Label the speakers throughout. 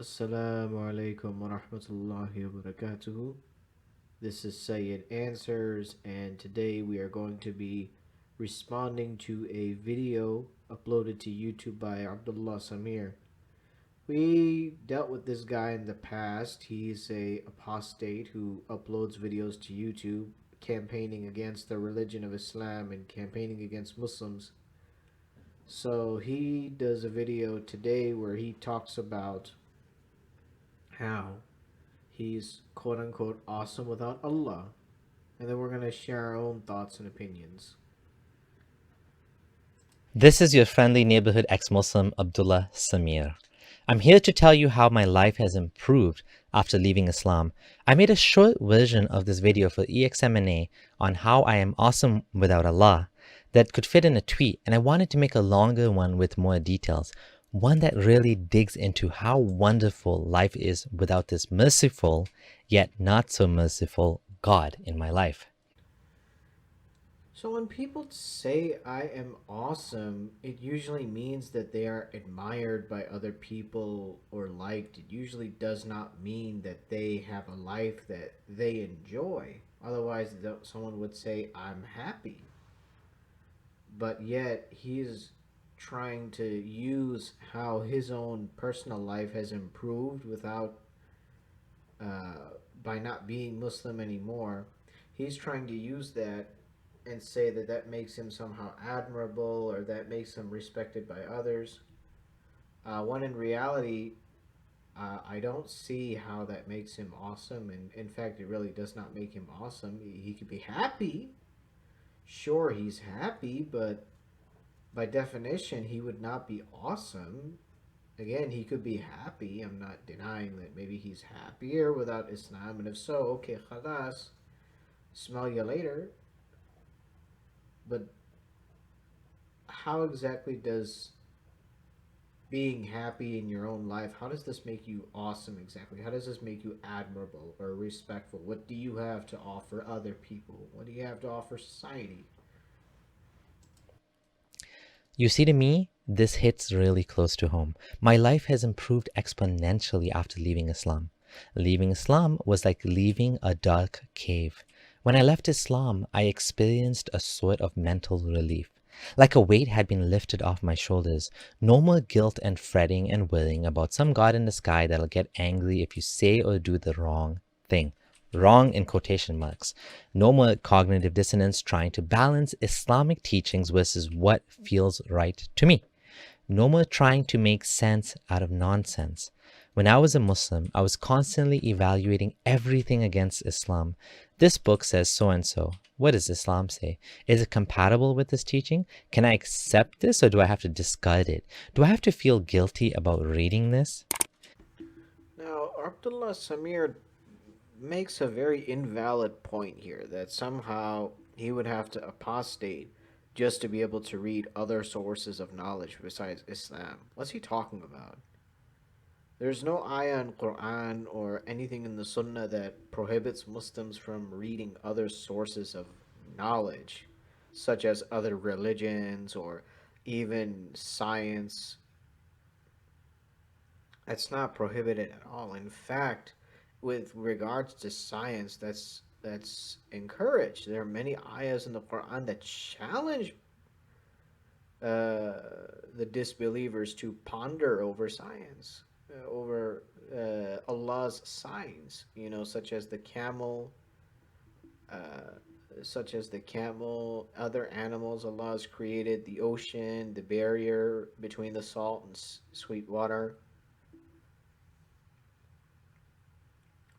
Speaker 1: Asalamualaikum wa rahmatullahi wa barakatuhu. This is Sayyid Answers, and today we are going to be responding to a video uploaded to YouTube by Abdullah Sameer. We dealt with this guy in the past. He's a apostate who uploads videos to YouTube campaigning against the religion of Islam and campaigning against Muslims. So he does a video today where he talks about how he's quote unquote awesome without Allah. And then we're going to share our own thoughts and opinions.
Speaker 2: This is your friendly neighborhood ex-Muslim, Abdullah Sameer. I'm here to tell you how my life has improved after leaving Islam. I made a short version of this video for EXMNA on how I am awesome without Allah that could fit in a tweet, and I wanted to make a longer one with more details, one that really digs into how wonderful life is without this merciful, yet not so merciful God in my life.
Speaker 1: So when people say I am awesome, it usually means that they are admired by other people or liked. It usually does not mean that they have a life that they enjoy. Otherwise, someone would say I'm happy. But yet, he's trying to use how his own personal life has improved without by not being Muslim anymore. He's trying to use that and say that that makes him somehow admirable or that makes him respected by others. When in reality, I don't see how that makes him awesome. And in fact, it really does not make him awesome. He could be happy. Sure, he's happy, but by definition, he would not be awesome. Again, he could be happy. I'm not denying that maybe he's happier without Islam. And if so, okay, khalas, smell you later. But how exactly does being happy in your own life, how does this make you awesome exactly? How does this make you admirable or respectful? What do you have to offer other people? What do you have to offer society?
Speaker 2: You see, to me, this hits really close to home. My life has improved exponentially after leaving Islam. Leaving Islam was like leaving a dark cave. When I left Islam, I experienced a sort of mental relief. Like a weight had been lifted off my shoulders. No more guilt and fretting and worrying about some God in the sky that'll get angry if you say or do the wrong thing. Wrong in quotation marks. No more cognitive dissonance trying to balance Islamic teachings versus what feels right to me. No more trying to make sense out of nonsense. When I was a Muslim, I was constantly evaluating everything against Islam. This book says so and so. What does Islam say? Is it compatible with this teaching? Can I accept this or do I have to discard it? Do I have to feel guilty about reading this?
Speaker 1: Now, Abdullah Samir makes a very invalid point here that somehow he would have to apostate just to be able to read other sources of knowledge besides Islam. What's he talking about? There's no ayah in Quran or anything in the Sunnah that prohibits Muslims from reading other sources of knowledge, such as other religions or even science. That's not prohibited at all. In fact, with regards to science, that's encouraged. There are many ayahs in the Quran that challenge the disbelievers to ponder over science, over Allah's signs. You know, uh, such as the camel, other animals Allah has created, the ocean, the barrier between the salt and sweet water.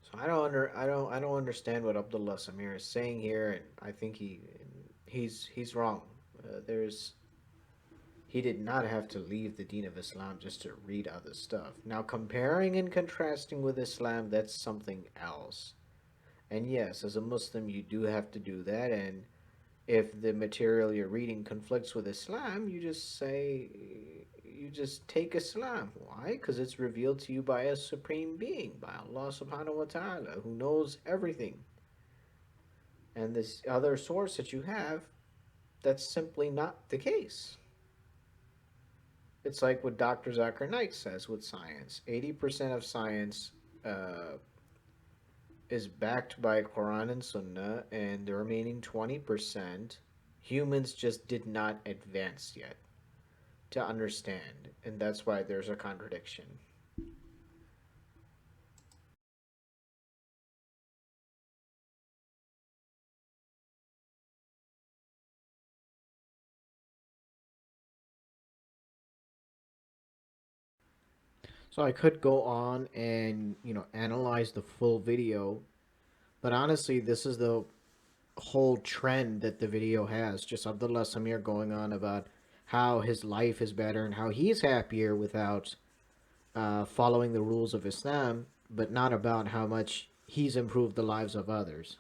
Speaker 1: So I don't understand what Abdullah Samir is saying here, and I think he's wrong. There's He did not have to leave the Deen of Islam just to read other stuff. Now, comparing and contrasting with Islam, that's something else. And yes, as a Muslim, you do have to do that. And if the material you're reading conflicts with Islam, you just take Islam. Why? Because it's revealed to you by a supreme being, by Allah subhanahu wa ta'ala, who knows everything. And this other source that you have, that's simply not the case. It's like what Dr. Zakir Naik says with science. 80% of science uh, is backed by Quran and Sunnah, and the remaining 20%, humans just did not advance yet to understand, and that's why there's a contradiction. So I could go on and, analyze the full video, but honestly, this is the whole trend that the video has. Just Abdullah Sameer going on about how his life is better and how he's happier without following the rules of Islam, but not about how much he's improved the lives of others.